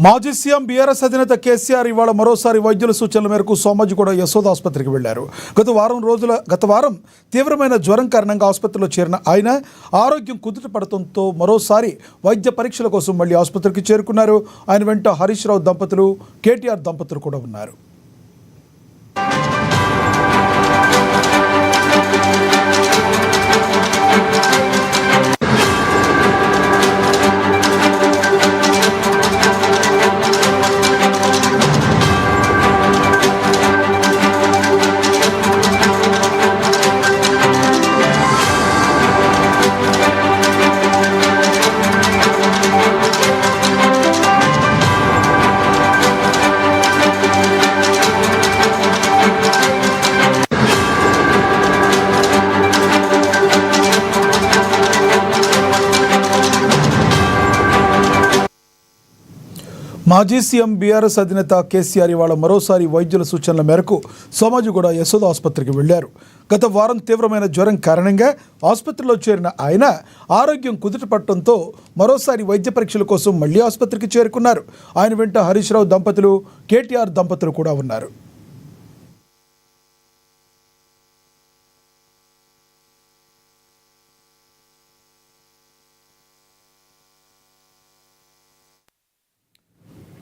మాజీ CM BRS అధినేత కేసీఆర్ ఇవాళ మరోసారి వైద్యుల సూచనల మేరకు సోమాజిగూడ యశోద ఆసుపత్రికి వెళ్లారు. గత వారం తీవ్రమైన జ్వరం కారణంగా ఆసుపత్రిలో చేరిన ఆయన ఆరోగ్యం కుదుట పడటంతో మరోసారి వైద్య పరీక్షల కోసం మళ్లీ ఆసుపత్రికి చేరుకున్నారు. ఆయన వెంట హరీష్ రావు దంపతులు, కేటీఆర్ దంపతులు కూడా ఉన్నారు. మాజీ సీఎం బీఆర్ఎస్ అధినేత కేసీఆర్ ఇవాళ మరోసారి వైద్యుల సూచనల మేరకు సోమాజిగూడ యశోద ఆసుపత్రికి వెళ్లారు. గత వారం తీవ్రమైన జ్వరం కారణంగా ఆసుపత్రిలో చేరిన ఆయన ఆరోగ్యం కుదుట పడటంతో మరోసారి వైద్య పరీక్షల కోసం మళ్లీ ఆసుపత్రికి చేరుకున్నారు. ఆయన వెంట హరీష్ రావు దంపతులు, కేటీఆర్ దంపతులు కూడా ఉన్నారు.